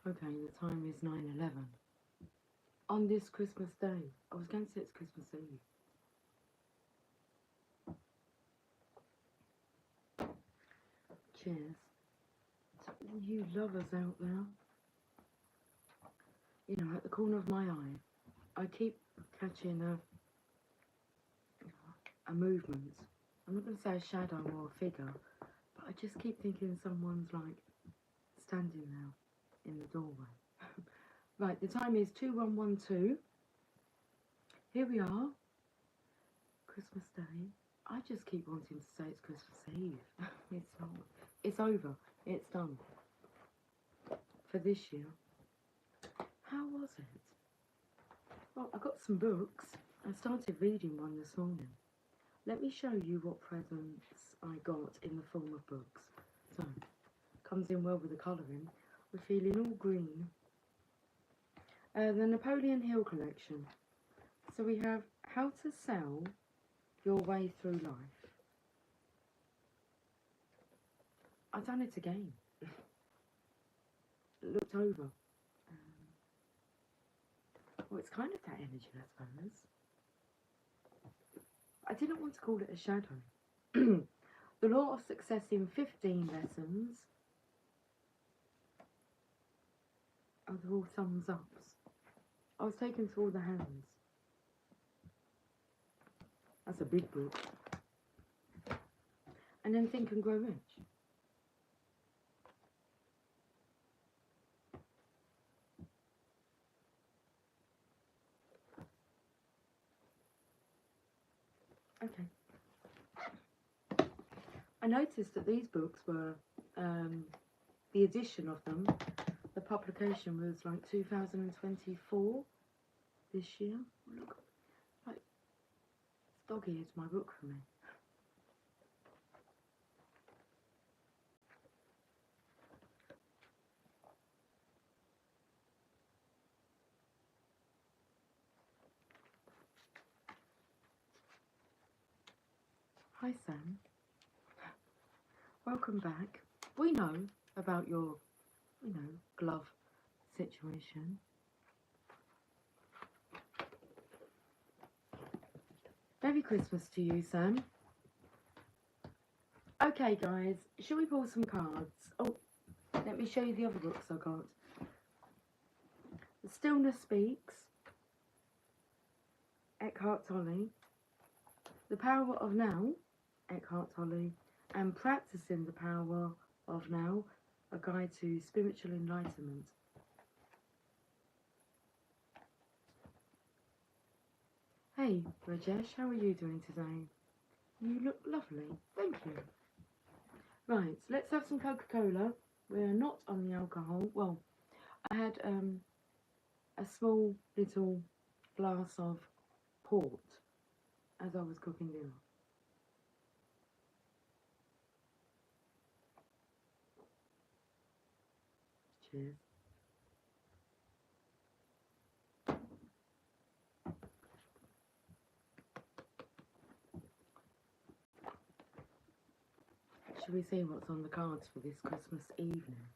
Okay, the time is 9:11. On this Christmas Day. I was going to say it's Christmas Eve. Cheers. To all you lovers out there. You know, at the corner of my eye, I keep catching a movement. I'm not going to say a shadow or a figure, but I just keep thinking someone's like standing there in the doorway. Right, the time is 2112. Here we are, Christmas Day. I just keep wanting to say it's Christmas Eve. It's not. It's over. It's done. For this year. How was it? Well, I got some books. I started reading one this morning. Let me show you what presents I got in the form of books. So, comes in well with the colouring. We're feeling all green. The Napoleon Hill collection. So we have How to Sell Your Way Through Life. I've done it again. Looked over. Well, it's kind of that energy, I suppose. I didn't want to call it a shadow. The Law of Success in 15 Lessons. Oh, they're all thumbs ups. I was taken to all the hands. That's a big book. And then Think and Grow Rich. Okay. I noticed that these books were, the edition of them, the publication was like 2024 this year. Look, like, it's dog-eared my book for me. Hi Sam, welcome back. We know about your, glove situation. Merry Christmas to you, Sam. Okay guys, shall we pull some cards? Oh, let me show you the other books I got. The Stillness Speaks, Eckhart Tolle. The Power of Now, Eckhart Tolle, and Practicing the Power of Now, a guide to spiritual enlightenment. Hey Rajesh, how are you doing today? You look lovely, thank you. Right, let's have some Coca-Cola. We're not on the alcohol. Well, I had a small little glass of port as I was cooking dinner. Cheers. Shall we see what's on the cards for this Christmas evening?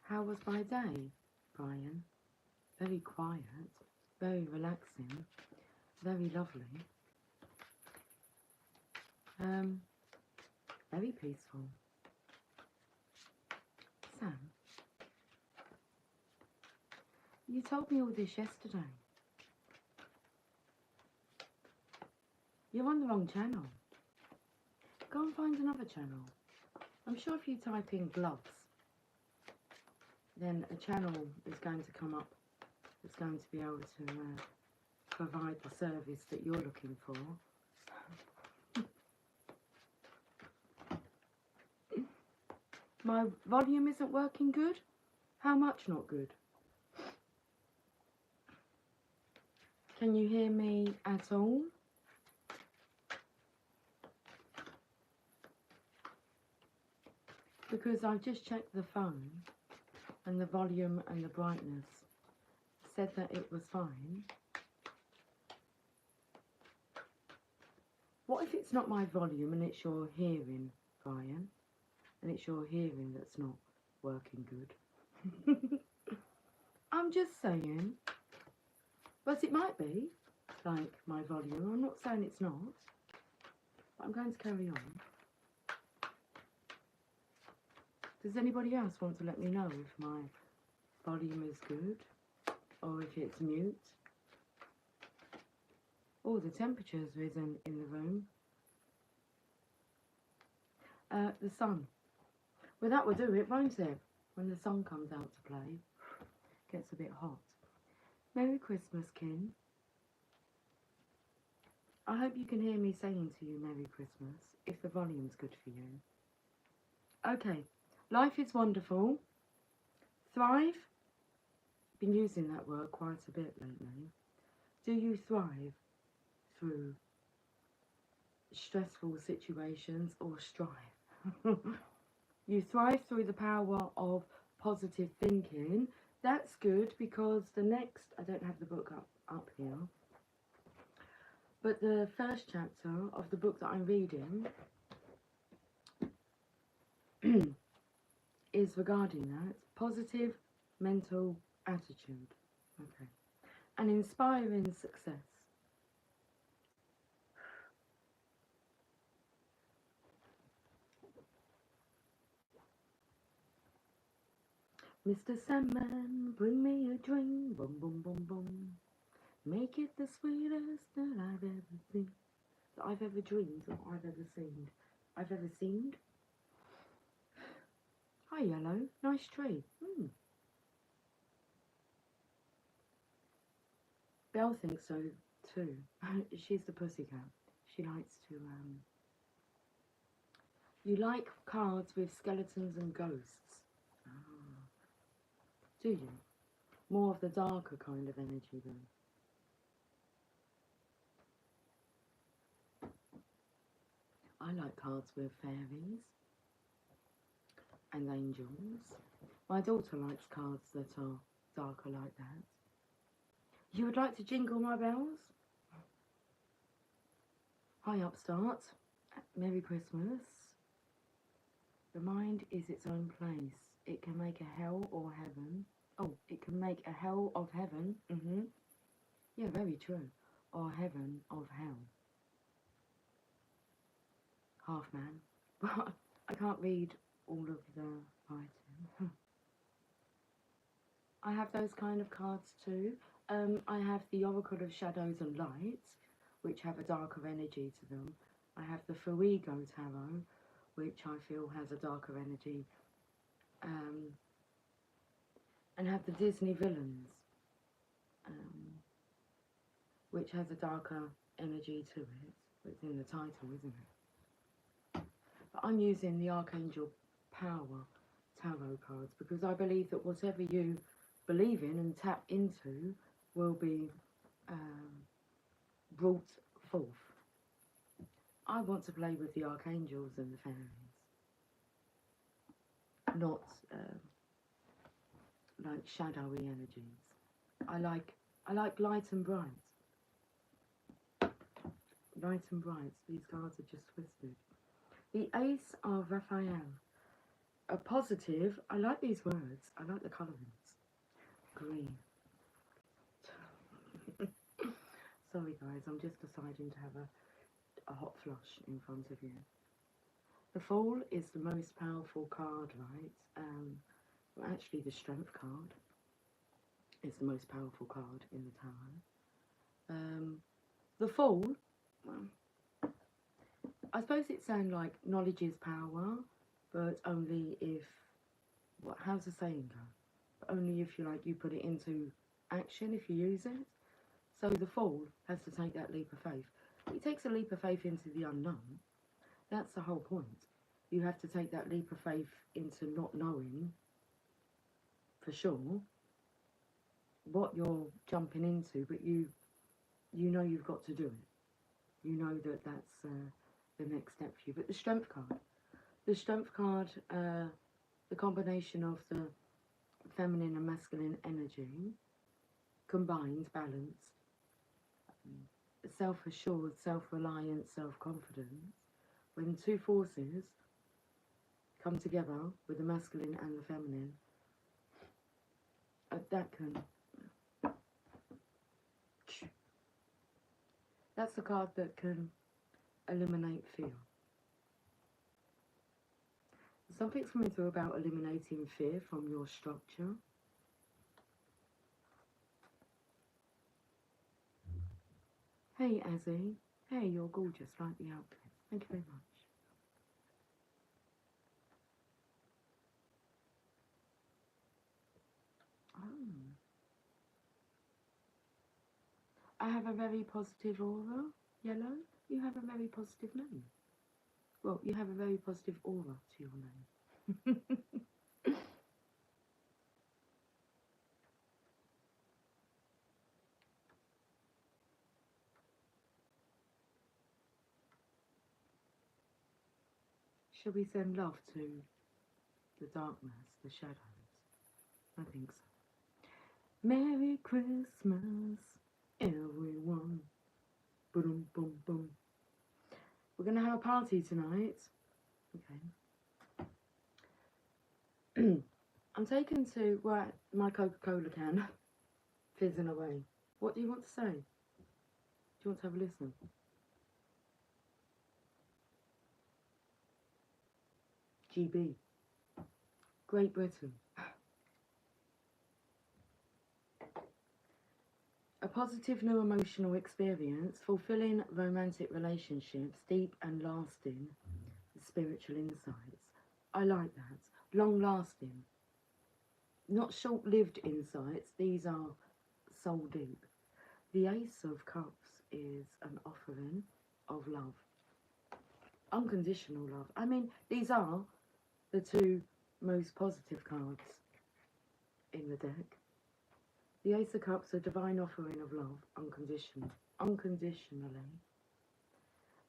How was my day, Brian? Very quiet, very relaxing, very lovely. Very peaceful. Sam, you told me all this yesterday. You're on the wrong channel. Go and find another channel. I'm sure if you type in gloves, then a channel is going to come up that's going to be able to provide the service that you're looking for. My volume isn't working good? How much not good? Can you hear me at all? Because I've just checked the phone and the volume and the brightness said that it was fine. What if it's not my volume and it's your hearing, Brian? And it's your hearing that's not working good. I'm just saying. But it might be, like, my volume. I'm not saying it's not. But I'm going to carry on. Does anybody else want to let me know if my volume is good? Or if it's mute? Oh, the temperature's risen in the room. The sun. Well, that will do it, won't it? When the sun comes out to play. Gets a bit hot. Merry Christmas, kin. I hope you can hear me saying to you Merry Christmas, if the volume's good for you. Okay, life is wonderful. Thrive. Been using that word quite a bit lately. Do you thrive through stressful situations or strive? You thrive through the power of positive thinking. That's good because the next, I don't have the book up here, but the first chapter of the book that I'm reading is regarding that. Positive mental attitude. Okay. And inspiring success. Mr. Sandman, bring me a drink, boom, boom, boom, boom. Make it the sweetest that I've ever seen. That I've ever dreamed or I've ever seen. I've ever seen. Hi, Yellow. Nice tree. Belle thinks so too. She's the pussycat. She likes to, You like cards with skeletons and ghosts. Ah. Do you? More of the darker kind of energy then. I like cards with fairies and angels. My daughter likes cards that are darker like that. You would like to jingle my bells? Hi, Upstart. Merry Christmas. The mind is its own place. It can make a hell or heaven. Oh, it can make a hell of heaven. Yeah, very true. Or heaven of hell. Half man. But I can't read all of the writing. I have those kind of cards too. I have the Oracle of Shadows and Lights, which have a darker energy to them. I have the Fuego Tarot, which I feel has a darker energy. And have the Disney Villains, which has a darker energy to it. It's in the title, isn't it? But I'm using the Archangel Power Tarot cards because I believe that whatever you believe in and tap into will be brought forth. I want to play with the archangels and the fairies, not like shadowy energies. I like light and bright. Light and bright. These cards are just twisted. The Ace of Raphael. A positive. I like these words. I like the colourings. Green. Sorry guys, I'm just deciding to have a hot flush in front of you. The Fool is the most powerful card, right? Well, actually the Strength card is the most powerful card in the tarot. The Fool, well, I suppose it's saying like knowledge is power, but only if, how's the saying go? Only if you put it into action, if you use it. So the Fool has to take that leap of faith. He takes a leap of faith into the unknown. That's the whole point. You have to take that leap of faith into not knowing for sure what you're jumping into, but you know you've got to do it. You know that that's the next step for you. But the Strength card, the combination of the feminine and masculine energy, combined, balanced, self-assured, self-reliant, self-confidence, when two forces come together with the masculine and the feminine, that can... That's the card that can eliminate fear. Something's coming through about eliminating fear from your structure. Hey, Azzy. Hey, you're gorgeous, like the outfit. Thank you very much. Oh. I have a very positive aura. Yellow, you have a very positive name. Well, you have a very positive aura to your name. Shall we send love to the darkness, the shadows? I think so. Merry Christmas, everyone. Boom, boom, boom. We're going to have a party tonight. Okay. I'm taken to, well, my Coca-Cola can fizzing away. What do you want to say? Do you want to have a listen? GB. Great Britain. A positive new emotional experience, fulfilling romantic relationships, deep and lasting spiritual insights. I like that. Long lasting. Not short-lived insights, these are soul deep. The Ace of Cups is an offering of love. Unconditional love. I mean, these are the two most positive cards in the deck. The Ace of Cups, a divine offering of love, unconditionally.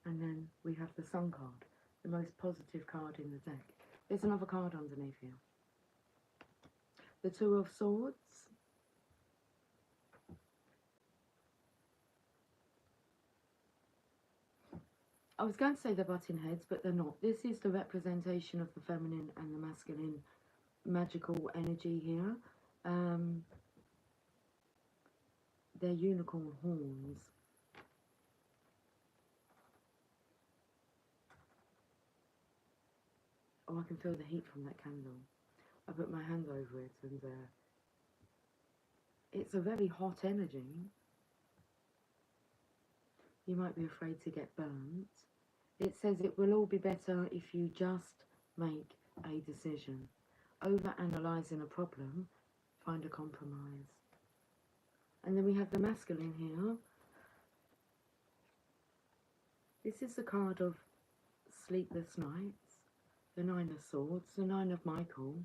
And then we have the Sun card, the most positive card in the deck. There's another card underneath here. The Two of Swords. I was going to say they're butting heads, but they're not. This is the representation of the feminine and the masculine magical energy here. They're unicorn horns. Oh, I can feel the heat from that candle. I put my hand over it and it's a very hot energy. You might be afraid to get burnt. It says it will all be better if you just make a decision. Over-analysing a problem, find a compromise. And then we have the masculine here. This is the card of sleepless nights, the Nine of Swords, the Nine of Michael.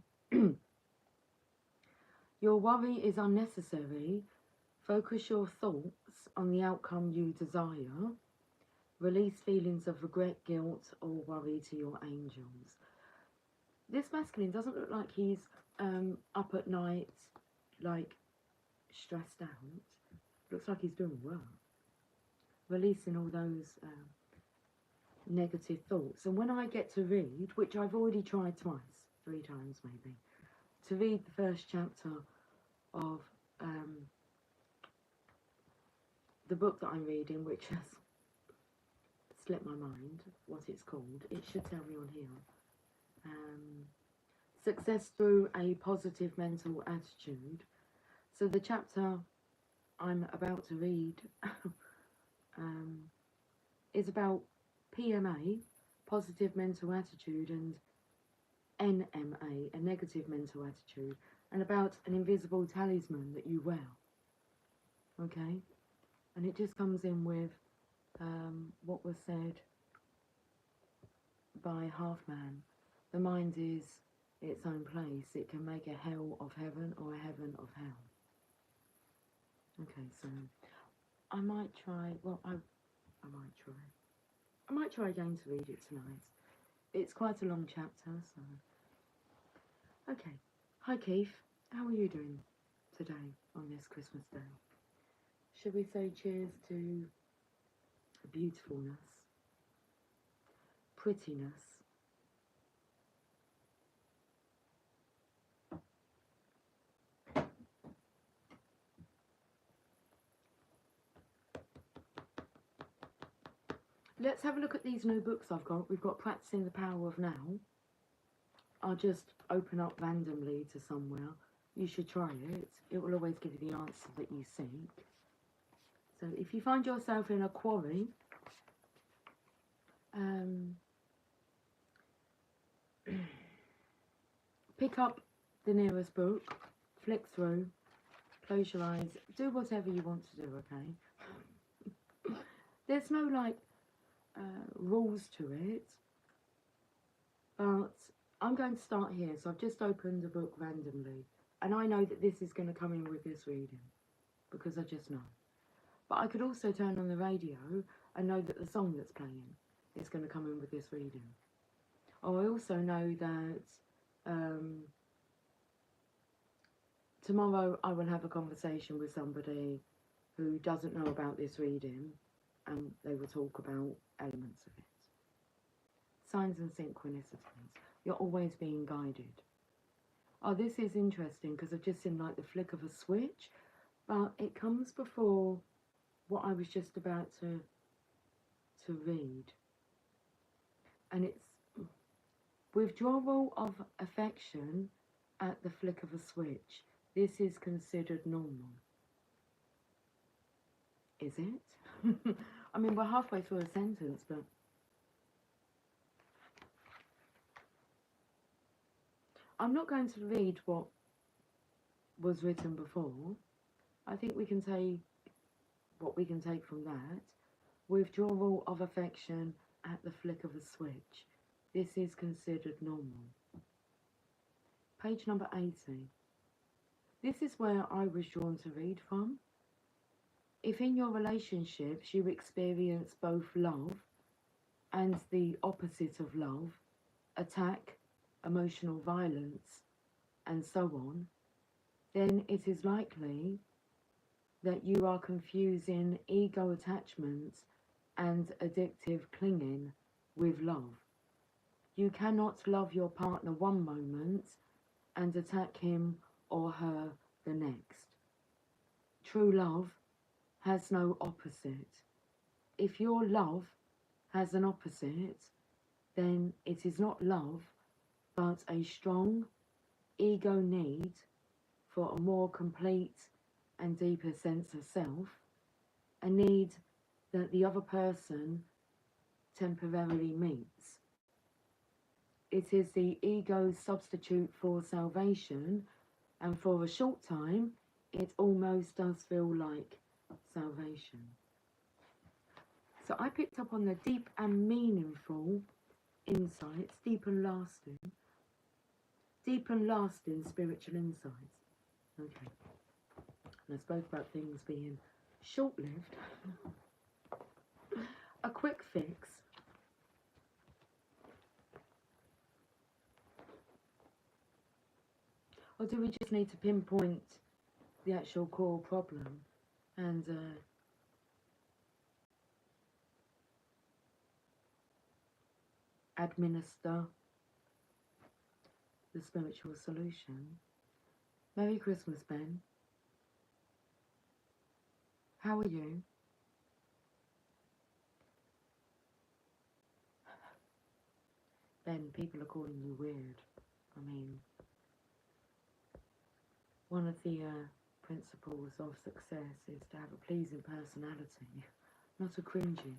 Your worry is unnecessary. Focus your thoughts on the outcome you desire. Release feelings of regret, guilt, or worry to your angels. This masculine doesn't look like he's up at night, like stressed out. Looks like he's doing work. Releasing all those negative thoughts. And when I get to read, which I've already tried twice, 3 times maybe, to read the first chapter of the book that I'm reading, which has slipped my mind what it's called. It should tell me on here. Success through a positive mental attitude. So the chapter I'm about to read is about PMA, positive mental attitude, and NMA, a negative mental attitude, and about an invisible talisman that you wear. Okay? And it just comes in with what was said by Halfman. The mind is its own place. It can make a hell of heaven or a heaven of hell. Okay, so I might try, well, I might try again to read it tonight. It's quite a long chapter, so. Okay. Hi, Keith. How are you doing today on this Christmas day? Should we say cheers to for beautifulness, prettiness. Let's have a look at these new books I've got. We've got Practicing the Power of Now. I'll just open up randomly to somewhere. You should try it. It will always give you the answer that you seek. So if you find yourself in a quarry, pick up the nearest book, flick through, close your eyes, do whatever you want to do, okay? There's no, like, rules to it, but I'm going to start here. So I've just opened a book randomly, and I know that this is going to come in with this reading, because I just know. But I could also turn on the radio and know that the song that's playing is going to come in with this reading. Or I also know that tomorrow I will have a conversation with somebody who doesn't know about this reading, and they will talk about elements of it. Signs and synchronicities. You're always being guided. Oh, this is interesting because I've just seen like the flick of a switch, but it comes before what I was just about to read. And it's withdrawal of affection at the flick of a switch. This is considered normal. Is it? I mean, we're halfway through a sentence, but I'm not going to read what was written before. I think we can take what we can take from that. Withdrawal of affection at the flick of a switch. This is considered normal. Page number 80. This is where I was drawn to read from. If in your relationships you experience both love and the opposite of love, attack, emotional violence, and so on, then it is likely that you are confusing ego attachment and addictive clinging with love. You cannot love your partner one moment and attack him or her the next. True love has no opposite. If your love has an opposite, then it is not love, but a strong ego need for a more complete and deeper sense of self, a need that the other person temporarily meets. It is the ego's substitute for salvation, and for a short time, it almost does feel like salvation. So I picked up on the deep and meaningful insights, deep and lasting spiritual insights. Okay. And I spoke about things being short-lived. A quick fix. Or do we just need to pinpoint the actual core problem and administer the spiritual solution? Merry Christmas, Ben. How are you? Ben, people are calling you weird. I mean, one of the principles of success is to have a pleasing personality, not a cringy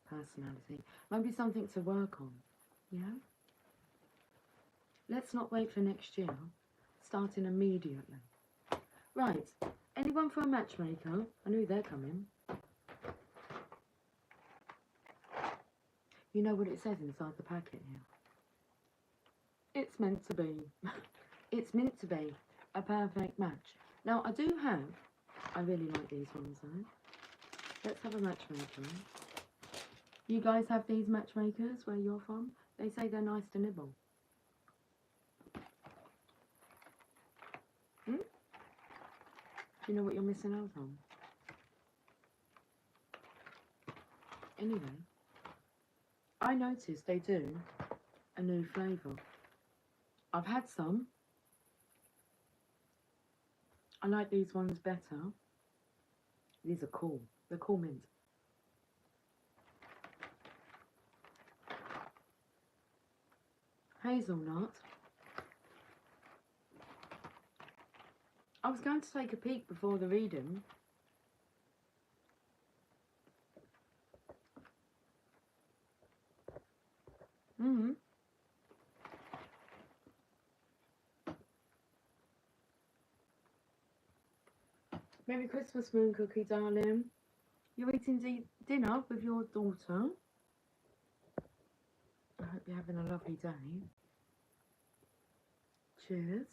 personality. Maybe something to work on, yeah? Let's not wait for next year, starting immediately. Right, anyone for a matchmaker? I knew they're coming. You know what it says inside the packet here? It's meant to be. It's meant to be a perfect match. Now, I really like these ones though. Let's have a matchmaker. You guys have these matchmakers where you're from? They say they're nice to nibble. Do you know what you're missing out on? Anyway, I noticed they do a new flavour. I've had some. I like these ones better. These are cool. They're cool mint. Hazelnut. I was going to take a peek before the reading. Merry Christmas, Moon Cookie, darling. You're eating dinner with your daughter. I hope you're having a lovely day. Cheers.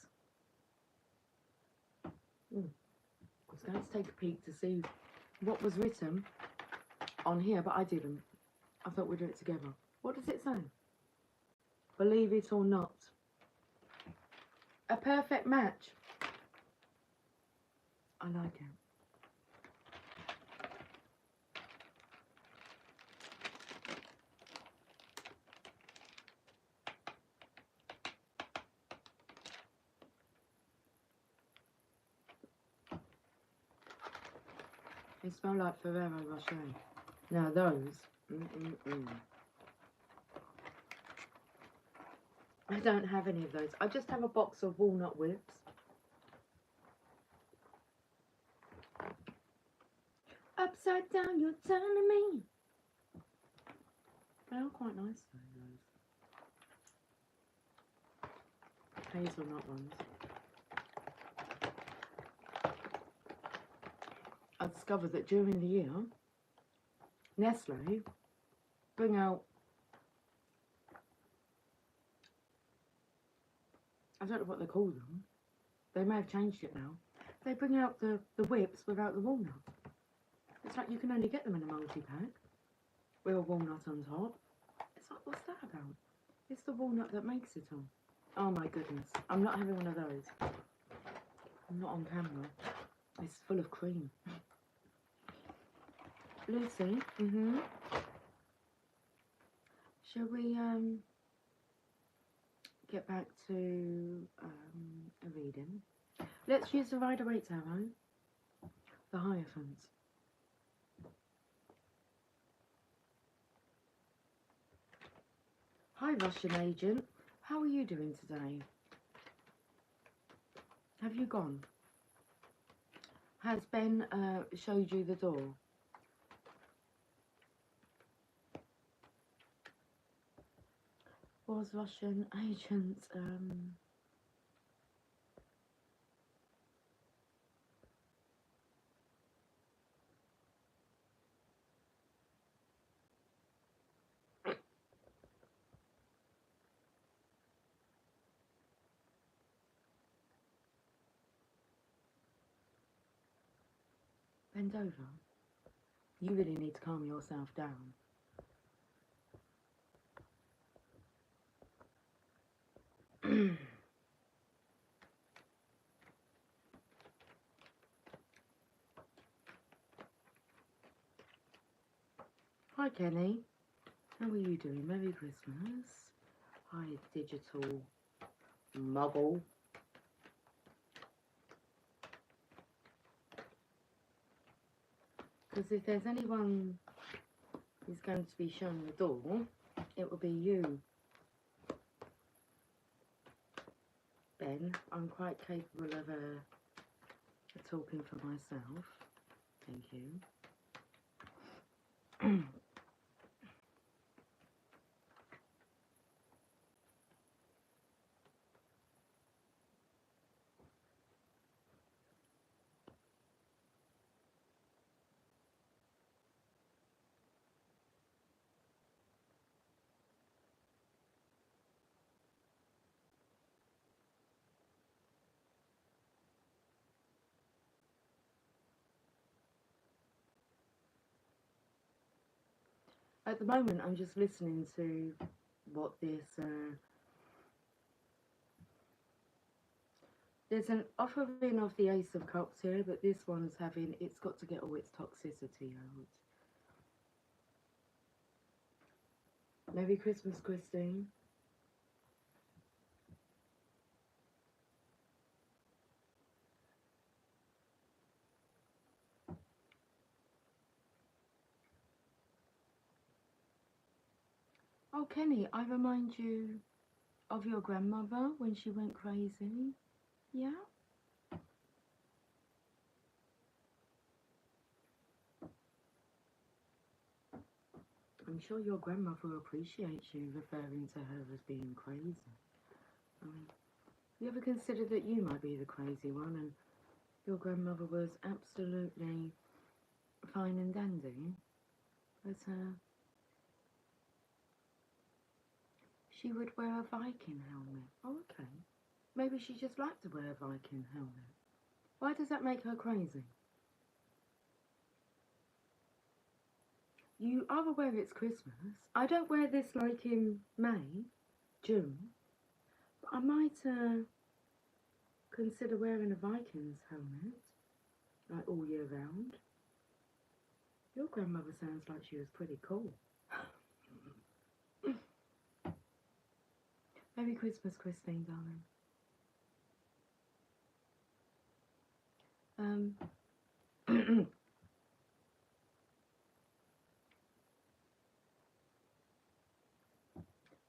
I was going to take a peek to see what was written on here, but I didn't. I thought we'd do it together. What does it say? Believe it or not. A perfect match. I like it. They smell like Ferrero Rocher. Now those. I don't have any of those. I just have a box of walnut whips. Upside down, you're telling me. They are quite nice though, those hazelnut ones. I discovered that during the year, Nestle bring out, I don't know what they call them. They may have changed it now. They bring out the whips without the walnut. It's like you can only get them in a multi-pack with a walnut on top. It's like, what's that about? It's the walnut that makes it all. Oh my goodness. I'm not having one of those. I'm not on camera. It's full of cream. Lucy, shall we get back to a reading? Let's use the Rider-Waite Tarot, the Hierophant. Hi Russian agent, how are you doing today? Have you gone? Has Ben showed you the door? Was Russian agent bend over? You really need to calm yourself down. Hi Kenny, how are you doing? Merry Christmas. Hi digital muggle. Because if there's anyone who's going to be showing the door, it will be you, Ben. I'm quite capable of talking for myself. Thank you. At the moment, I'm just listening to what this... there's an offering of the Ace of Cups here, but this one's having... It's got to get all its toxicity out. Merry Christmas, Christine. Oh, Kenny, I remind you of your grandmother when she went crazy. Yeah? I'm sure your grandmother appreciates you referring to her as being crazy. I mean, you ever consider that you might be the crazy one and your grandmother was absolutely fine and dandy? But she would wear a Viking helmet. Oh, okay. Maybe she just liked to wear a Viking helmet. Why does that make her crazy? You are aware it's Christmas. I don't wear this like in May, June. But I might consider wearing a Vikings helmet, like all year round. Your grandmother sounds like she was pretty cool. Merry Christmas, Christine, darling.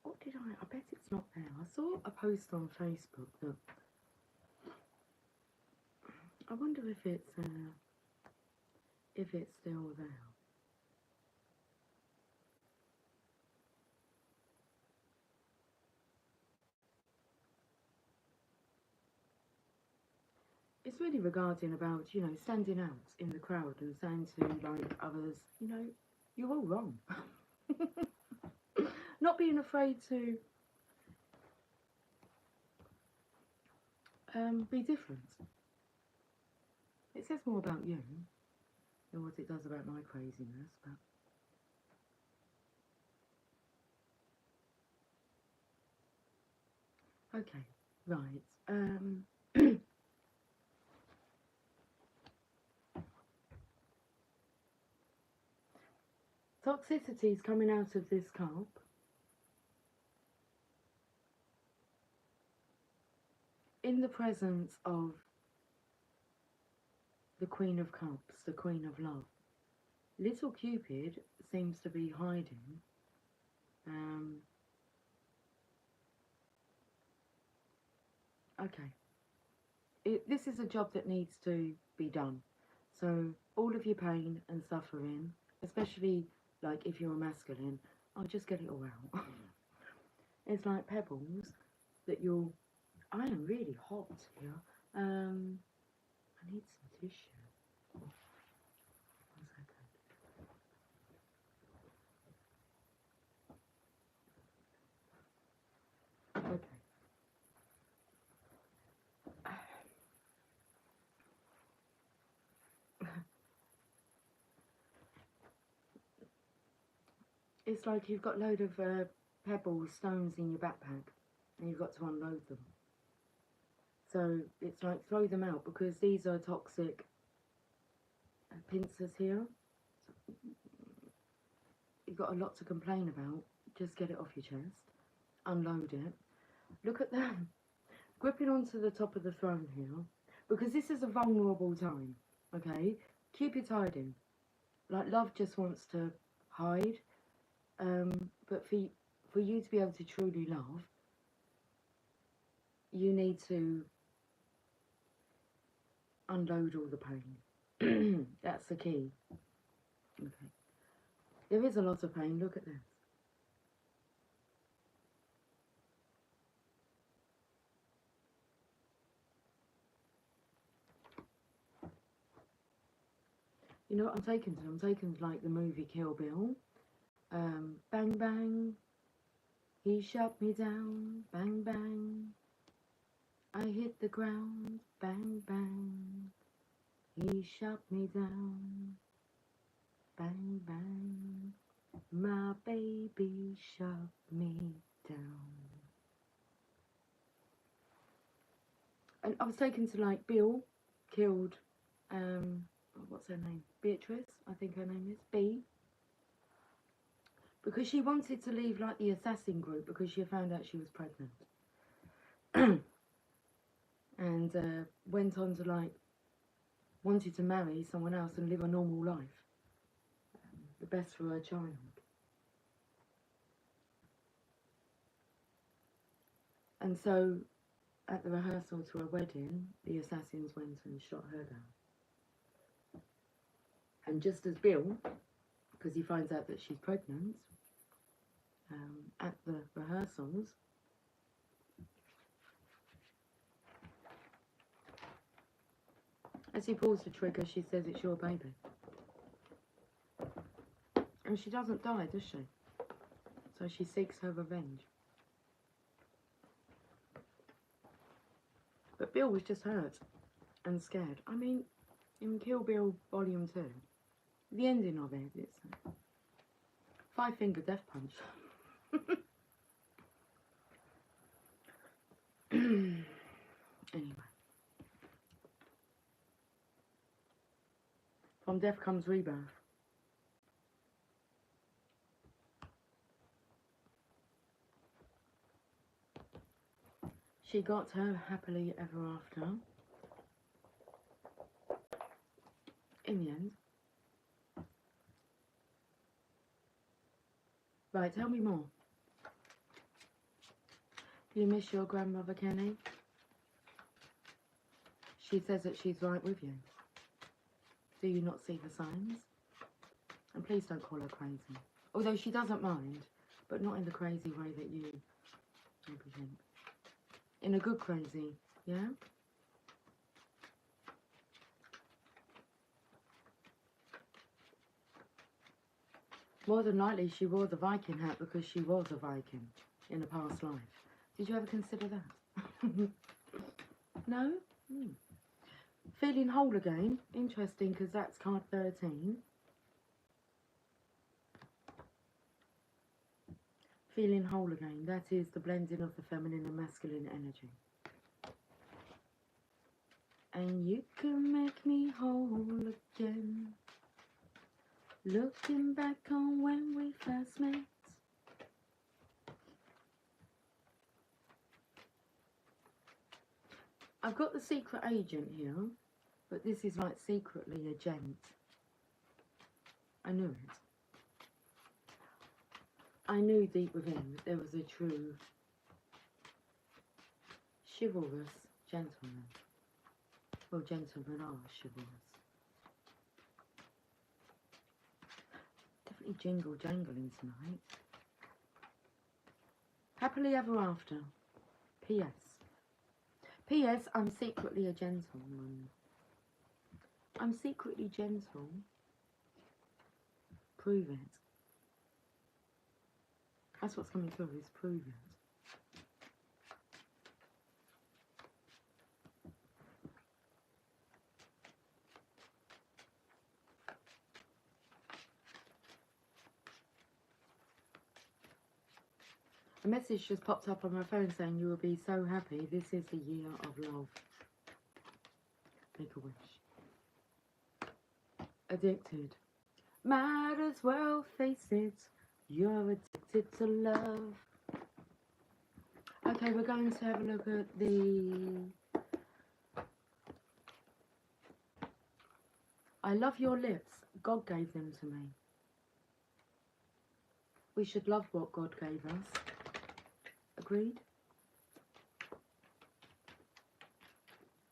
What did I bet it's not there. I saw a post on Facebook that I wonder if it's still there. It's really regarding about, you know, standing out in the crowd and saying to like others, you know, you're all wrong. Not being afraid to be different. It says more about you than what it does about my craziness, but okay, right. Toxicity is coming out of this cup. In the presence of the Queen of Cups, the Queen of Love. Little Cupid seems to be hiding. Okay. This is a job that needs to be done. So all of your pain and suffering, especially like if you're a masculine, I'll just get it all out. It's like pebbles that you'll... I am really hot here. I need some tissue. One second. Okay. It's like you've got a load of pebbles, stones in your backpack, and you've got to unload them. So it's like throw them out because these are toxic pincers here. You've got a lot to complain about. Just get it off your chest, unload it. Look at them gripping onto the top of the throne here, because this is a vulnerable time. Okay, Cupid's hiding. Like love just wants to hide. But for you to be able to truly love, you need to unload all the pain. That's the key. Okay. There is a lot of pain. Look at this. You know what I'm taken to? I'm taken to like the movie Kill Bill. Bang bang. He shot me down. Bang bang. I hit the ground. Bang bang. He shot me down. Bang bang. My baby shot me down. And I was taken to like Bill killed what's her name? Beatrice, I think her name is. Because she wanted to leave like the assassin group because she found out she was pregnant. And went on to like, wanted to marry someone else and live a normal life. The best for her child. And so, at the rehearsal to her wedding, the assassins went and shot her down. And just as Bill, because he finds out that she's pregnant, at the rehearsals, as he pulls the trigger, she says it's your baby. And she doesn't die, does she? So she seeks her revenge. But Bill was just hurt and scared. I mean, in Kill Bill Volume 2, the ending of it, it's a 5-finger death punch. Anyway. From death comes rebirth. She got her happily ever after. In the end. Right, tell me more. Do you miss your grandmother, Kenny? She says that she's right with you. Do you not see the signs? And please don't call her crazy. Although she doesn't mind, but not in the crazy way that you maybe think. In a good crazy, yeah? More than likely she wore the Viking hat because she was a Viking in a past life. Did you ever consider that? No? Feeling whole again. Interesting, because that's card 13. Feeling whole again. That is the blending of the feminine and masculine energy. And you can make me whole again. Looking back on when we first met. I've got the secret agent here, but this is like secretly a gent. I knew it. I knew deep within that there was a true chivalrous gentleman. Well, gentlemen are chivalrous. Definitely jingle jangling tonight. Happily ever after. P.S. P.S. I'm secretly a gentleman. I'm secretly gentle. Prove it. That's what's coming through, is prove it. A message just popped up on my phone saying you will be so happy. This is the year of love. Make a wish. Addicted. Might as well face it. You're addicted to love. Okay, we're going to have a look at the... I love your lips. God gave them to me. We should love what God gave us. Agreed?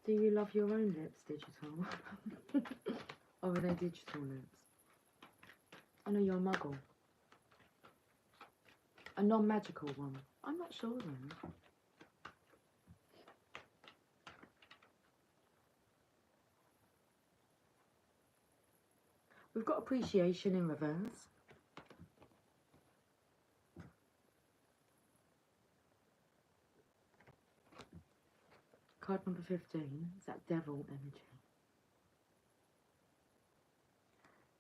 Do you love your own lips, digital? Or are they digital lips? I know you're a muggle. A non-magical one. I'm not sure then. We've got appreciation in reverse. Card number 15 is that devil energy.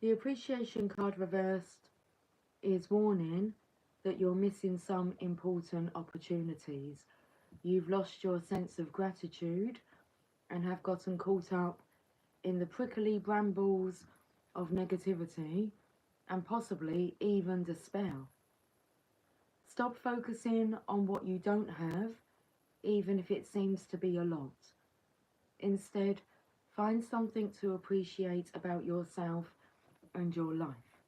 The appreciation card reversed is warning that you're missing some important opportunities. You've lost your sense of gratitude and have gotten caught up in the prickly brambles of negativity and possibly even despair. Stop focusing on what you don't have, even if it seems to be a lot. Instead, find something to appreciate about yourself and your life.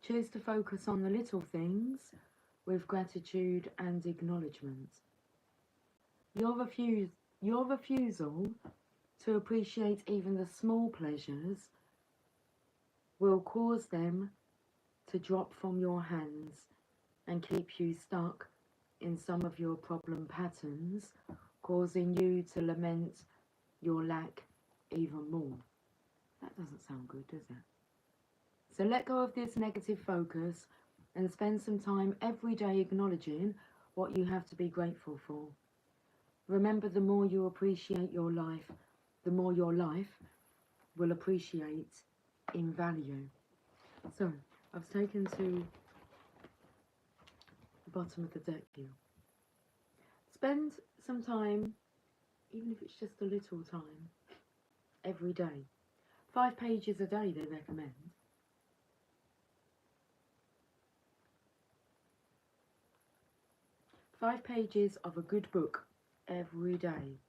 Choose to focus on the little things with gratitude and acknowledgement. Your refusal to appreciate even the small pleasures will cause them to drop from your hands and keep you stuck in some of your problem patterns, causing you to lament your lack even more. That doesn't sound good, does it? So let go of this negative focus and spend some time every day acknowledging what you have to be grateful for. Remember, the more you appreciate your life, the more your life will appreciate in value. So, I've taken to the bottom of the deck here. Spend some time, even if it's just a little time, every day. 5 pages a day they recommend. 5 pages of a good book every day.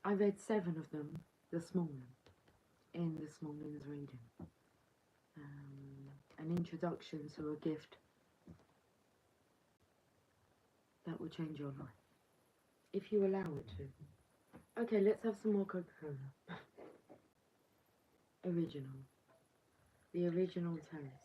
I read 7 of them this morning, in this morning's reading. An introduction to a gift that will change your life, if you allow it to. Okay, let's have some more Coca-Cola. Original. The original taste.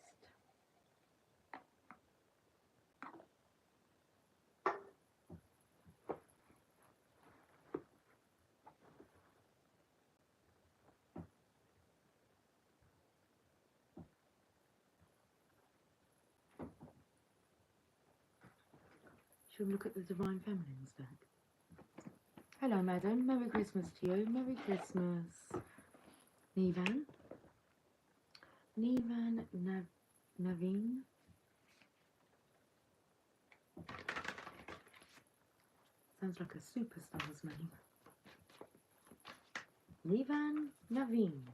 Shall we look at the Divine Feminine's deck? Hello, madam. Merry Christmas to you. Merry Christmas. Nivan. Nivan Naveen. Sounds like a superstar's name. Nivan Naveen.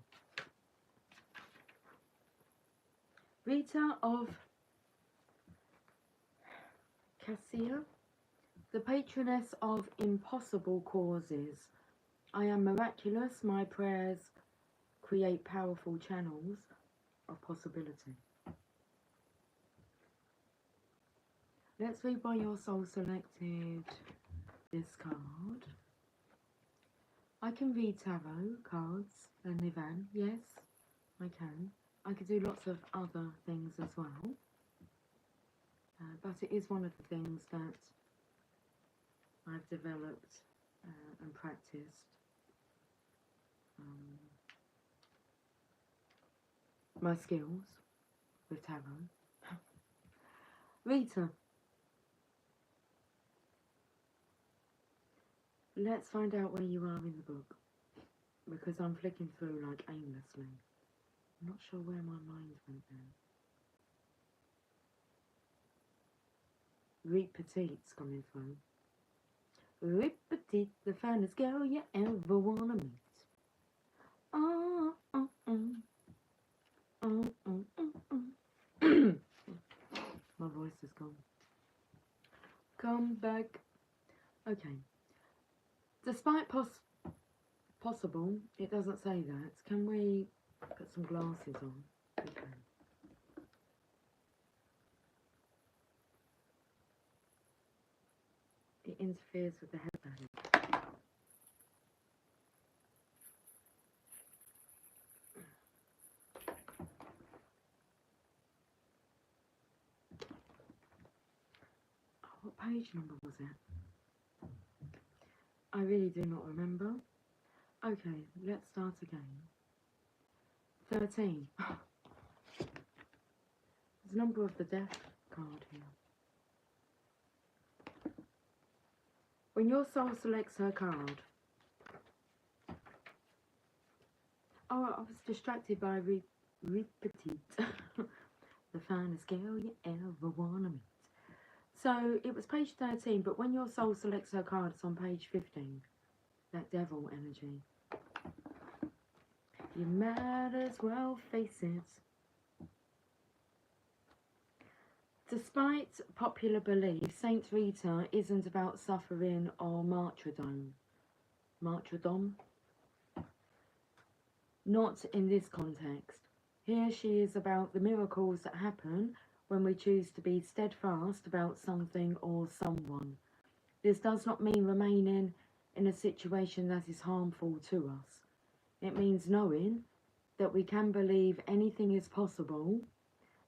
Rita of Cassia, the patroness of impossible causes. I am miraculous. My prayers create powerful channels of possibility. Let's read by your soul selected this card. I can read tarot cards and Nivan. Yes, I can. I could do lots of other things as well. But it is one of the things that I've developed and practiced. My skills with tarot. Rita, let's find out where you are in the book, because I'm flicking through like aimlessly. I'm not sure where my mind went then. Rip Petite's coming through. Rip Petite, the finest girl you ever wanna meet. Oh, oh, oh. Oh, oh, oh, oh. My voice is gone. Come back. Okay. Despite possible, it doesn't say that. Can we put some glasses on? Okay. It interferes with the headband. What page number was it? I really do not remember. Okay, let's start again. 13. There's a number of the death card here. When your soul selects her card. Oh, I was distracted by Rip Petite. The finest girl you ever wanna meet. So it was page 13, but when your soul selects her card, it's on page 15. That devil energy. You might as well face it. Despite popular belief, Saint Rita isn't about suffering or martyrdom. Martyrdom? Not in this context. Here she is about the miracles that happen when we choose to be steadfast about something or someone. This does not mean remaining in a situation that is harmful to us. It means knowing that we can believe anything is possible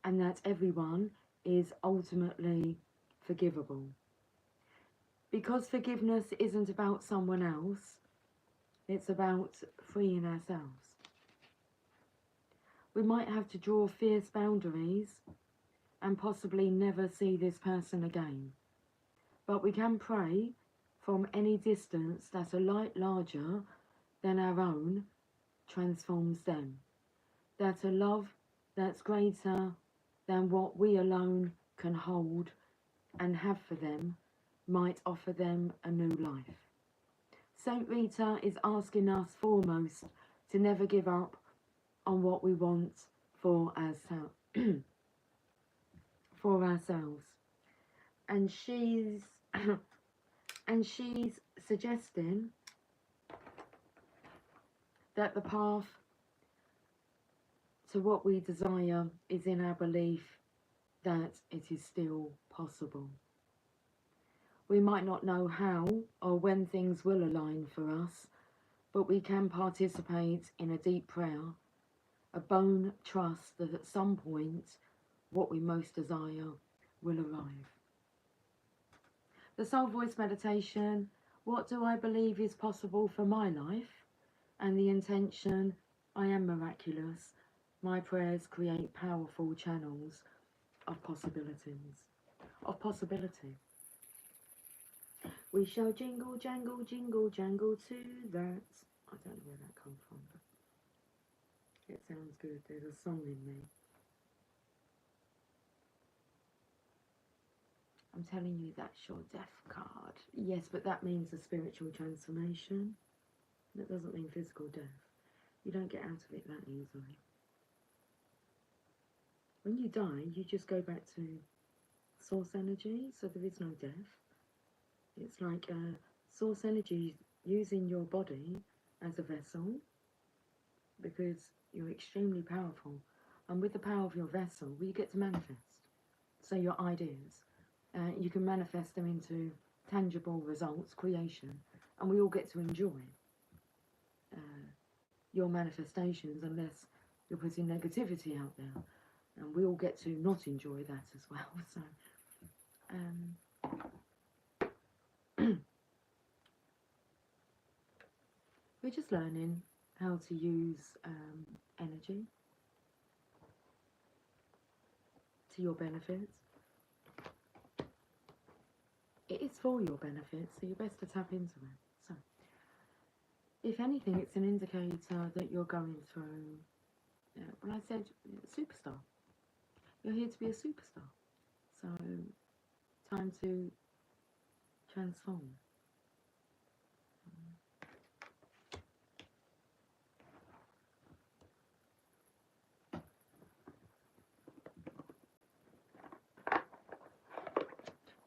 and that everyone is ultimately forgivable. Because forgiveness isn't about someone else, it's about freeing ourselves. We might have to draw fierce boundaries and possibly never see this person again. But we can pray from any distance that a light larger than our own transforms them. That a love that's greater than what we alone can hold and have for them might offer them a new life. Saint Rita is asking us foremost to never give up on what we want for ourselves. For ourselves. And she's suggesting that the path to what we desire is in our belief that it is still possible. We might not know how or when things will align for us, but we can participate in a deep prayer, a bone trust that at some point what we most desire will arrive. The Soul Voice meditation, what do I believe is possible for my life? And the intention, I am miraculous. My prayers create powerful channels of possibilities. Of possibility. We shall jingle, jangle, jingle, jangle to that. I don't know where that comes from, but it sounds good. There's a song in me. I'm telling you, that's your death card. Yes, but that means a spiritual transformation. That doesn't mean physical death. You don't get out of it that easily. When you die, you just go back to source energy, so there is no death. It's like source energy using your body as a vessel, because you're extremely powerful. And with the power of your vessel, you get to manifest. So your ideas, you can manifest them into tangible results, creation, and we all get to enjoy your manifestations unless you're putting negativity out there. And we all get to not enjoy that as well. So we're just learning how to use energy to your benefits. It is for your benefit, so you're best to tap into it. So, if anything, it's an indicator that you're going through, well, I said superstar. You're here to be a superstar. So, time to transform.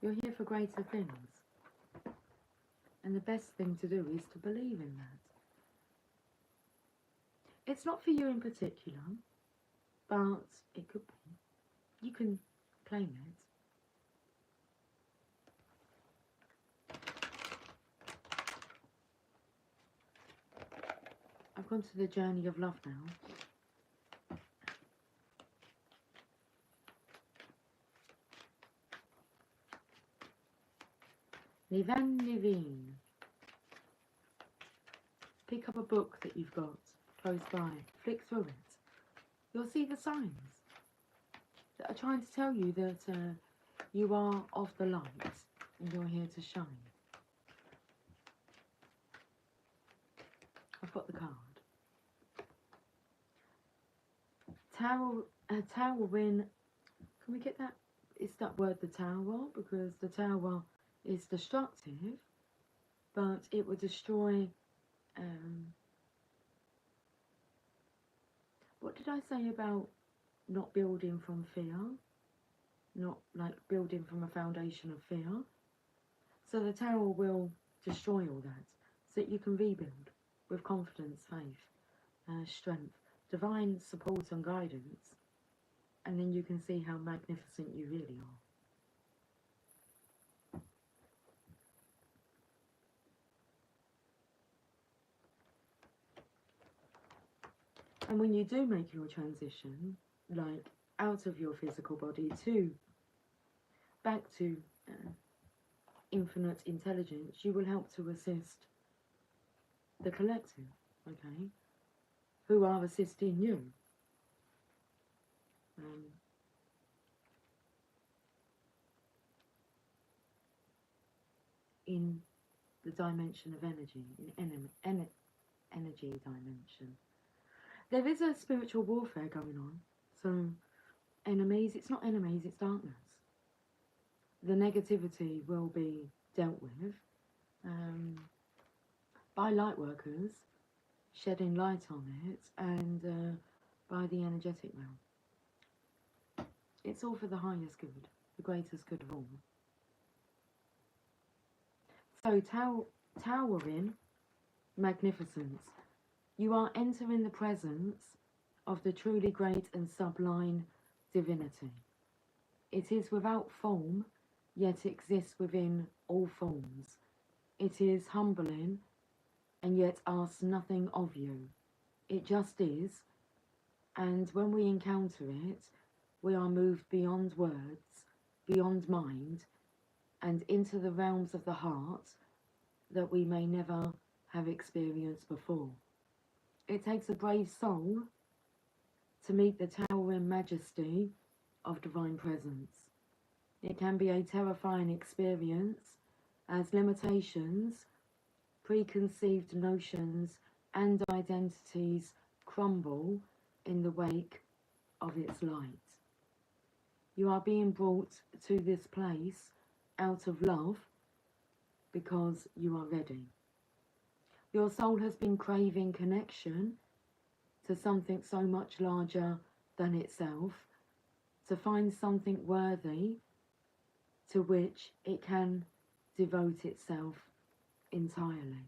You're here for greater things. And the best thing to do is to believe in that. It's not for you in particular, but it could be. You can claim it. I've gone to the journey of love now. Nivan Niveen. Pick up a book that you've got close by. Flick through it. You'll see the signs that are trying to tell you that you are of the light and you're here to shine. I've got the card. Tower win. Can we get that? It's that word, the tower, because the tower is destructive, but it will destroy. What did I say about not building from fear? not like building from a foundation of fear. So the tower will destroy all that, so that you can rebuild with confidence, faith, strength, divine support and guidance, and then you can see how magnificent you really are. And when you do make your transition, like out of your physical body to back to infinite intelligence, you will help to assist the collective, okay, who are assisting you. In the dimension of energy, in energy dimension. There is a spiritual warfare going on, so enemies, it's not enemies, it's darkness. The negativity will be dealt with by light workers shedding light on it, and by the energetic realm. It's all for the highest good, the greatest good of all. So towering magnificence, you are entering the presence of the truly great and sublime divinity. It is without form, yet exists within all forms. It is humbling, and yet asks nothing of you. It just is, and when we encounter it, we are moved beyond words, beyond mind, and into the realms of the heart that we may never have experienced before. It takes a brave soul to meet the towering majesty of divine presence. It can be a terrifying experience as limitations, preconceived notions, and identities crumble in the wake of its light. You are being brought to this place out of love because you are ready. Your soul has been craving connection to something so much larger than itself, to find something worthy to which it can devote itself entirely.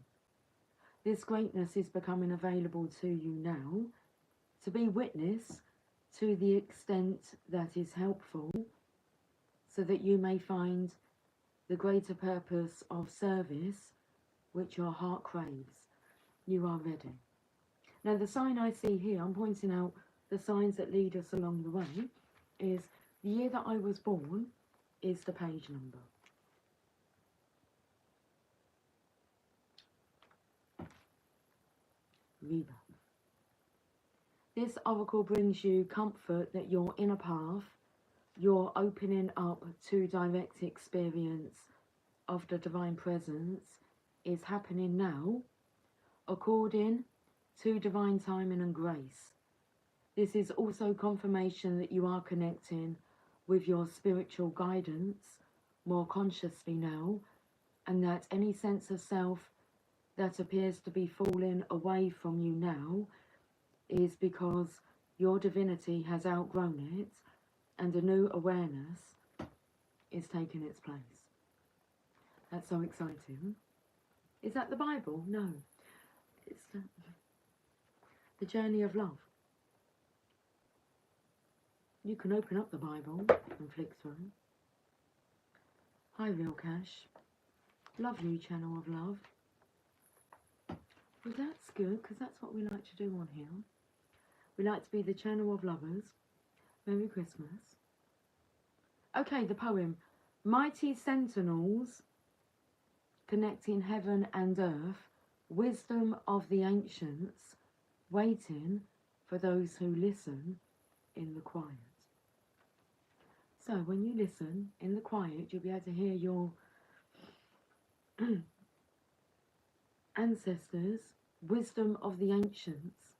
This greatness is becoming available to you now, to be witness to the extent that is helpful, so that you may find the greater purpose of service which your heart craves. You are ready. Now the sign I see here, I'm pointing out the signs that lead us along the way, is the year that I was born is the page number. Rebirth. This oracle brings you comfort that your inner path, your opening up to direct experience of the divine presence, is happening now according to divine timing and grace. This is also confirmation that you are connecting with your spiritual guidance more consciously now, and that any sense of self that appears to be falling away from you now is because your divinity has outgrown it and a new awareness is taking its place. That's so exciting. Is that the Bible? No. It's the journey of love. You can open up the Bible and flick through. Hi, Real Cash. Love you, channel of love. Well, that's good, because that's what we like to do on here. We like to be the channel of lovers. Merry Christmas. Okay, the poem. Mighty sentinels connecting heaven and earth, wisdom of the ancients, waiting for those who listen in the quiet. So when you listen in the quiet, you'll be able to hear your ancestors, wisdom of the ancients,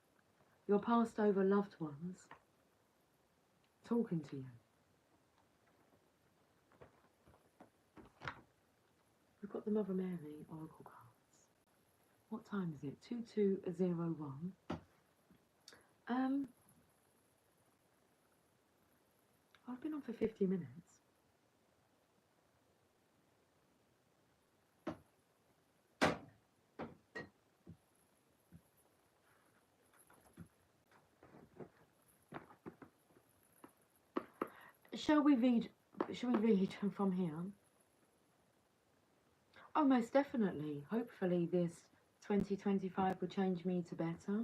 your passed over loved ones talking to you. We've got the Mother Mary Oracle cards. What time is it? 22:01. I've been on for 50 minutes. Shall we read from here? Oh, most definitely. Hopefully this 2025 will change me to better.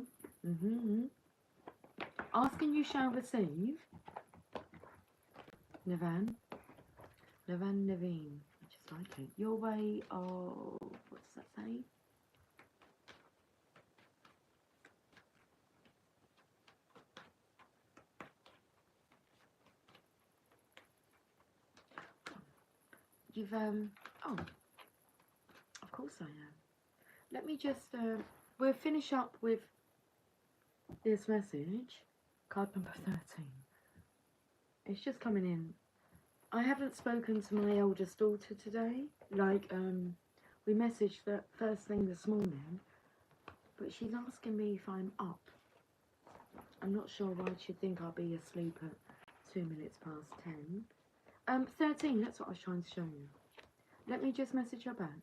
Asking you shall receive. Nevan. Naveen. I just like it. Your way of... What does that say? You've, oh, of course I am. Let me just, we'll finish up with this message. Card number 13. It's just coming in. I haven't spoken to my eldest daughter today. Like, we messaged that first thing this morning. But she's asking me if I'm up. I'm not sure why she'd think I'll be asleep at 2 minutes past 10. 13, that's what I was trying to show you. Let me just message her back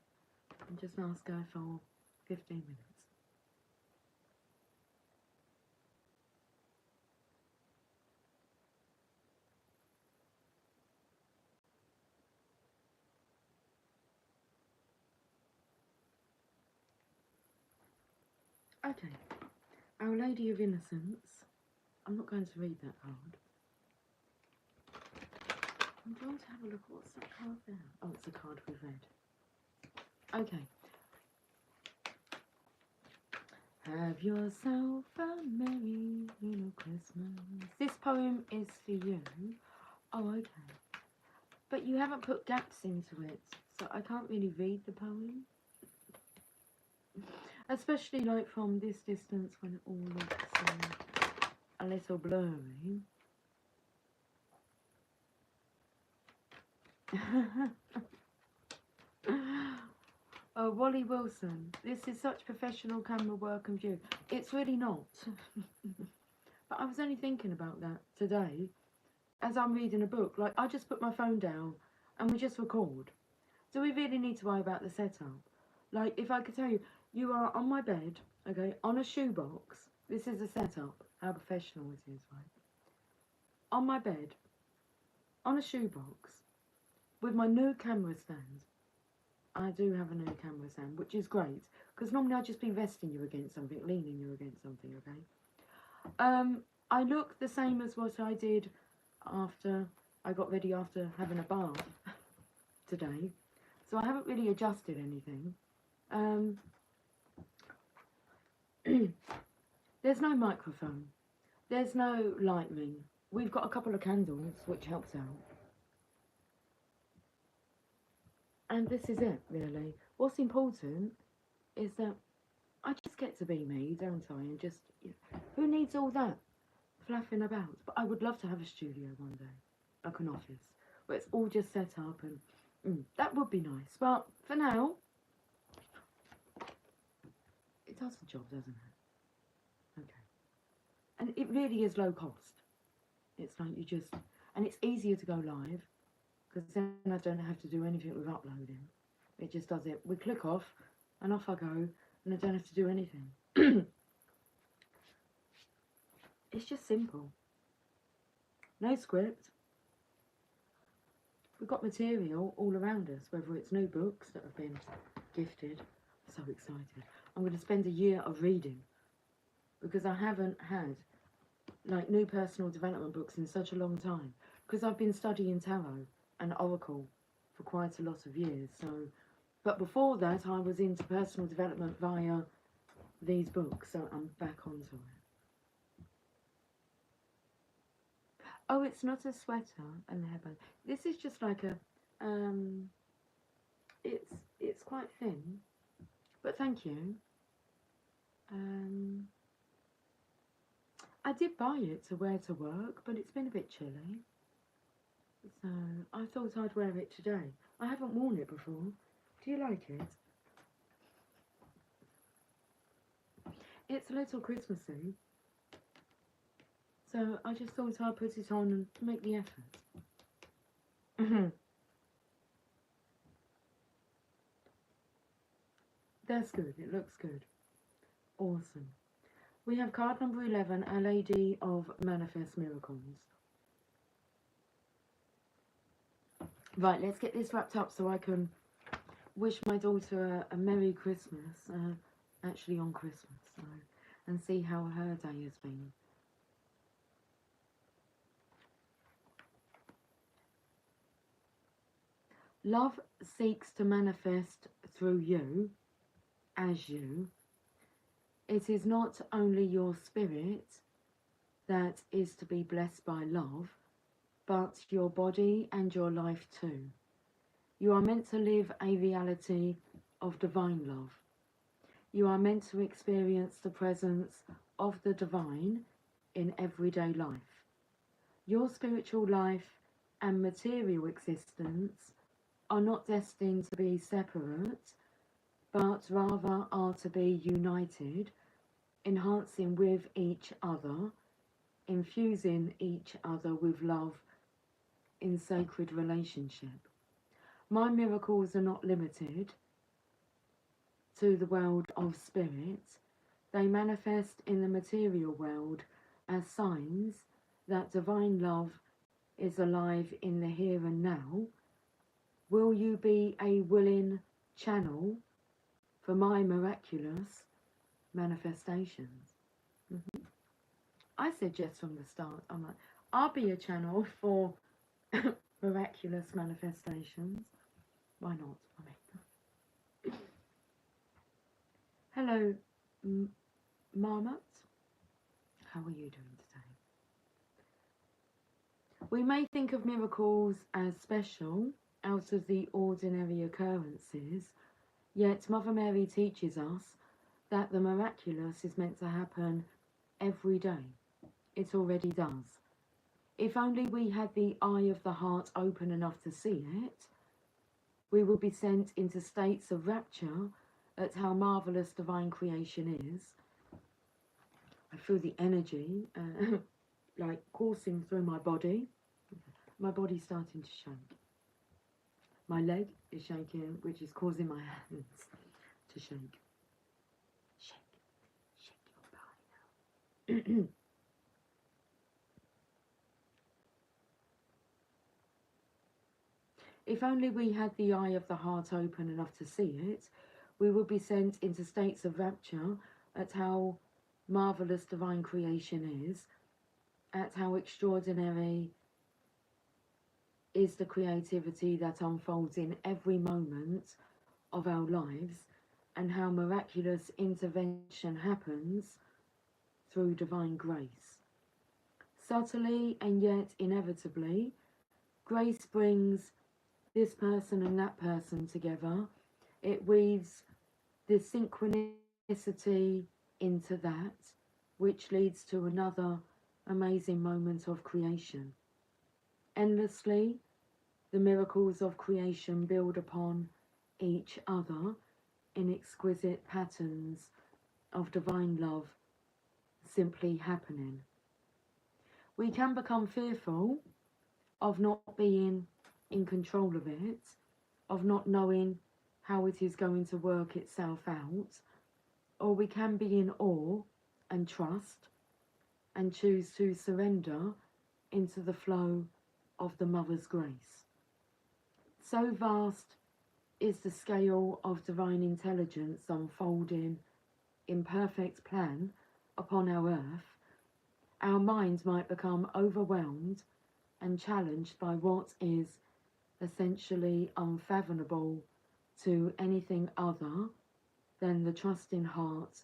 and just ask her for 15 minutes. Okay. Our Lady of Innocence. I'm not going to read that card. I'm trying to have a look. What's that card there? Oh, it's a card we've read. Okay. Have yourself a merry little Christmas. This poem is for you. Oh, okay. But you haven't put gaps into it, so I can't really read the poem. Especially like from this distance when it all looks a little blurry. Oh, Wally Wilson, this is such professional camera work and view. It's really not. But I was only thinking about that today as I'm reading a book. Like, I just put my phone down and we just record. Do we really need to worry about the setup? Like, if I could tell you, you are on my bed, okay, on a shoebox. This is a setup, how professional it is, right? On my bed, on a shoebox, with my new camera stand. I do have a new camera stand, which is great, because normally I'd just be resting you against something, leaning you against something, okay? I look the same as what I did after I got ready after having a bath today. So I haven't really adjusted anything. There's no microphone. There's no lighting. We've got a couple of candles, which helps out. And this is it, really. What's important is that I just get to be me, don't I? And just, you know, who needs all that flapping about? But I would love to have a studio one day, like an office, where it's all just set up and that would be nice. But for now, it does the job, doesn't it? Okay. And it really is low cost. It's like you just, and it's easier to go live, because then I don't have to do anything with uploading. It just does it. We click off, and off I go, and I don't have to do anything. It's just simple. No script. We've got material all around us, whether it's new books that have been gifted. I'm so excited. I'm going to spend a year of reading, because I haven't had like new personal development books in such a long time, because I've been studying tarot and oracle for quite a lot of years. So, but before that I was into personal development via these books, so I'm back onto it. Oh, it's not a sweater and the hairband. This is just like a it's quite thin, but thank you. I did buy it to wear to work, but it's been a bit chilly, so I thought I'd wear it today. I haven't worn it before. Do you like it? It's a little Christmassy, so I just thought I'd put it on and make the effort. That's good, it looks good. Awesome. We have card number 11, Our Lady of Manifest Miracles. Right, let's get this wrapped up so I can wish my daughter a Merry Christmas, actually on Christmas, so, and see how her day has been. Love seeks to manifest through you, as you. It is not only your spirit that is to be blessed by love, but your body and your life too. You are meant to live a reality of divine love. You are meant to experience the presence of the divine in everyday life. Your spiritual life and material existence are not destined to be separate, but rather are to be united, enhancing with each other, infusing each other with love in sacred relationship. My miracles are not limited to the world of spirit. They manifest in the material world as signs that divine love is alive in the here and now. Will you be a willing channel for my miraculous manifestations? I said yes from the start. I'm like, I'll be a channel for miraculous manifestations. Why not? I mean, hello, Marmot. How are you doing today? We may think of miracles as special, out of the ordinary occurrences, yet Mother Mary teaches us that the miraculous is meant to happen every day. It already does. If only we had the eye of the heart open enough to see it, we would be sent into states of rapture at how marvellous divine creation is. I feel the energy like coursing through my body. My body's starting to shake. My leg is shaking, which is causing my hands to shake. Shake your body now. If only we had the eye of the heart open enough to see it, we would be sent into states of rapture at how marvellous divine creation is, at how extraordinary is the creativity that unfolds in every moment of our lives, and how miraculous intervention happens through divine grace. Subtly and yet inevitably, grace brings this person and that person together. It weaves this synchronicity into that, which leads to another amazing moment of creation. Endlessly, the miracles of creation build upon each other in exquisite patterns of divine love simply happening. We can become fearful of not being in control of it, of not knowing how it is going to work itself out, or we can be in awe and trust and choose to surrender into the flow of the Mother's grace. So vast is the scale of divine intelligence unfolding in perfect plan upon our earth, our minds might become overwhelmed and challenged by what is essentially unfathomable to anything other than the trusting heart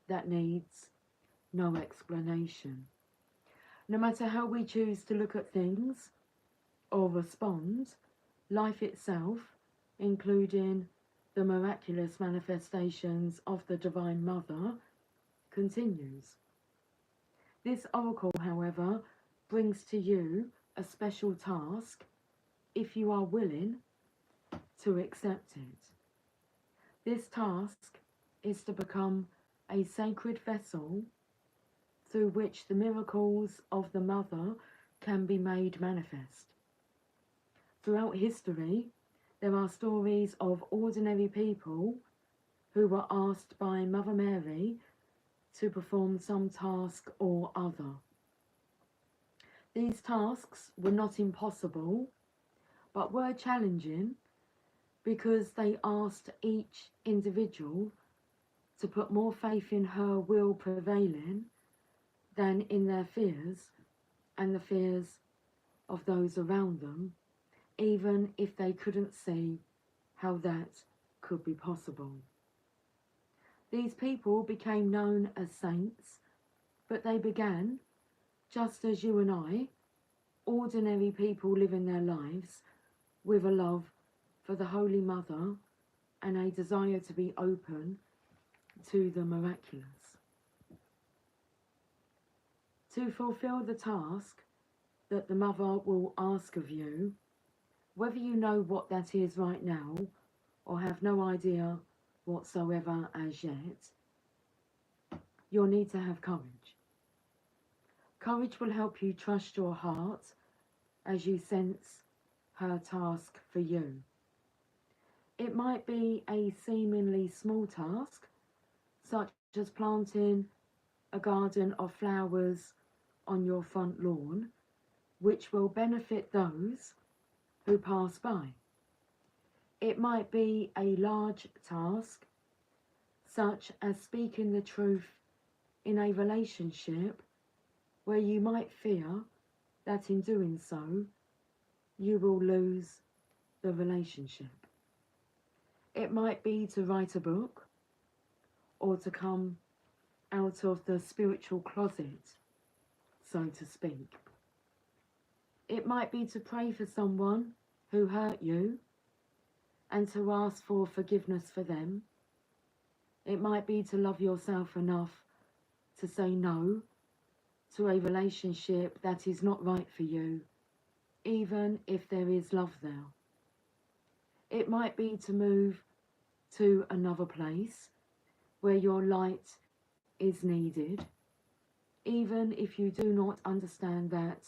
that needs no explanation. No matter how we choose to look at things or respond, life itself, including the miraculous manifestations of the Divine Mother, continues. This oracle, however, brings to you a special task if you are willing to accept it. This task is to become a sacred vessel through which the miracles of the Mother can be made manifest. Throughout history, there are stories of ordinary people who were asked by Mother Mary to perform some task or other. These tasks were not impossible, but were challenging because they asked each individual to put more faith in her will prevailing than in their fears and the fears of those around them, even if they couldn't see how that could be possible. These people became known as saints, but they began, just as you and I, ordinary people living their lives, with a love for the Holy Mother and a desire to be open to the miraculous. To fulfill the task that the Mother will ask of you, whether you know what that is right now or have no idea whatsoever as yet, you'll need to have courage. Courage will help you trust your heart as you sense her task for you. It might be a seemingly small task, such as planting a garden of flowers on your front lawn, which will benefit those who pass by. It might be a large task, such as speaking the truth in a relationship where you might fear that in doing so, you will lose the relationship. It might be to write a book or to come out of the spiritual closet, so to speak. It might be to pray for someone who hurt you and to ask for forgiveness for them. It might be to love yourself enough to say no to a relationship that is not right for you, even if there is love there. It might be to move to another place where your light is needed, even if you do not understand that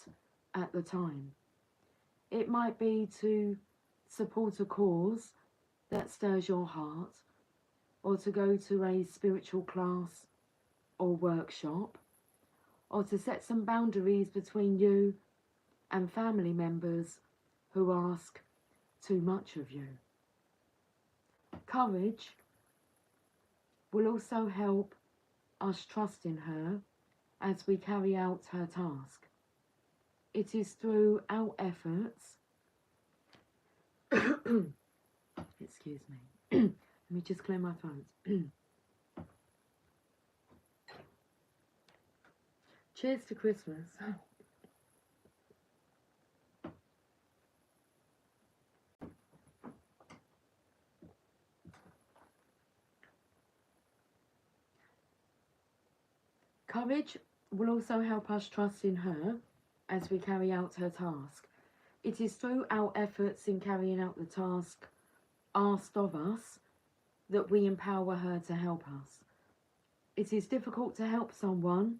at the time. It might be to support a cause that stirs your heart, or to go to a spiritual class or workshop, or to set some boundaries between you and family members who ask too much of you. Courage will also help us trust in her as we carry out her task. It is through our efforts excuse me, let me just clear my throat. Cheers to Christmas. Courage will also help us trust in her as we carry out her task. It is through our efforts in carrying out the task asked of us that we empower her to help us. It is difficult to help someone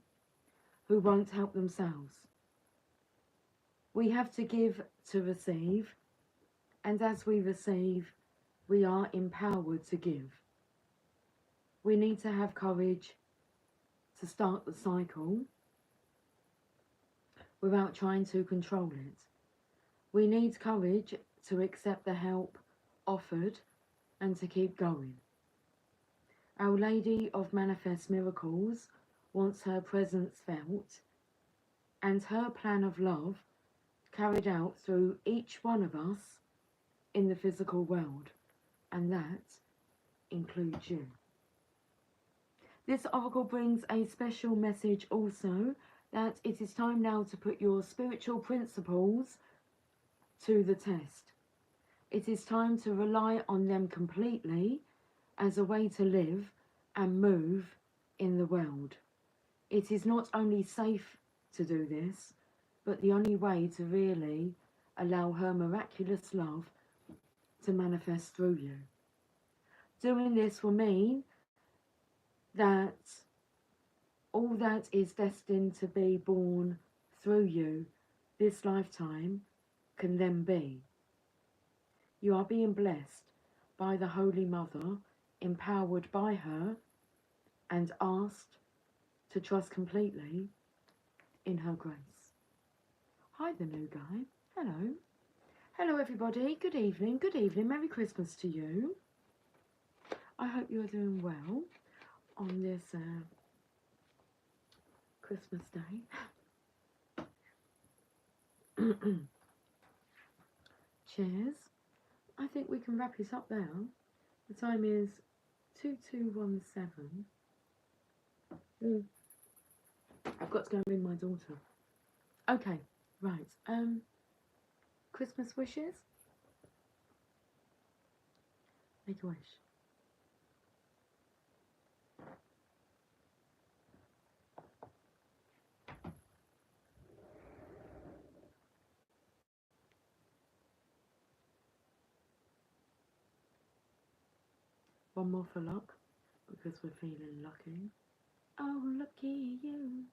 who won't help themselves. We have to give to receive, and as we receive, we are empowered to give. We need to have courage to start the cycle without trying to control it. We need courage to accept the help offered and to keep going. Our Lady of Manifest Miracles wants her presence felt and her plan of love carried out through each one of us in the physical world, and that includes you. This oracle brings a special message also, that it is time now to put your spiritual principles to the test. It is time to rely on them completely as a way to live and move in the world. It is not only safe to do this, but the only way to really allow her miraculous love to manifest through you. Doing this will mean that all that is destined to be born through you this lifetime can then be. You are being blessed by the Holy Mother, empowered by her, and asked to trust completely in her grace. Hi, the new guy. Hello. Hello everybody, good evening, Merry Christmas to you. I hope you're doing well on this Christmas day. Cheers. I think we can wrap this up now. The time is 2217. I've got to go ring my daughter. Okay, right. Christmas wishes? Make a wish. One more for luck, because we're feeling lucky. Oh, lucky you.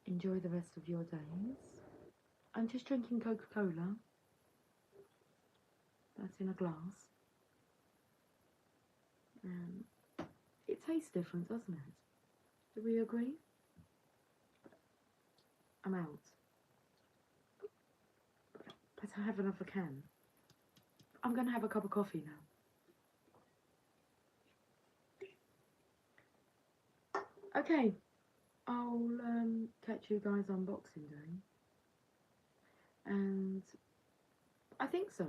Enjoy the rest of your days. I'm just drinking Coca-Cola. That's in a glass. It tastes different, doesn't it? Do we agree? I'm out. Let's have another can. I'm going to have a cup of coffee now. Okay. I'll catch you guys on Boxing Day. And I think so.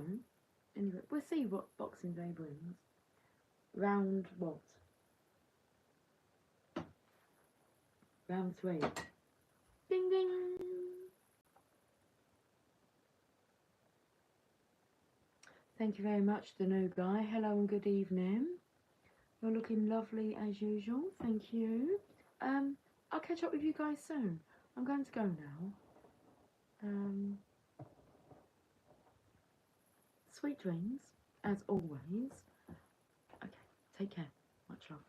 Anyway, we'll see what Boxing Day brings. Round what? Round 3. Ding ding! Thank you very much, the new guy. Hello and good evening. You're looking lovely as usual. Thank you. I'll catch up with you guys soon. I'm going to go now. Sweet dreams, as always. Okay, take care. Much love.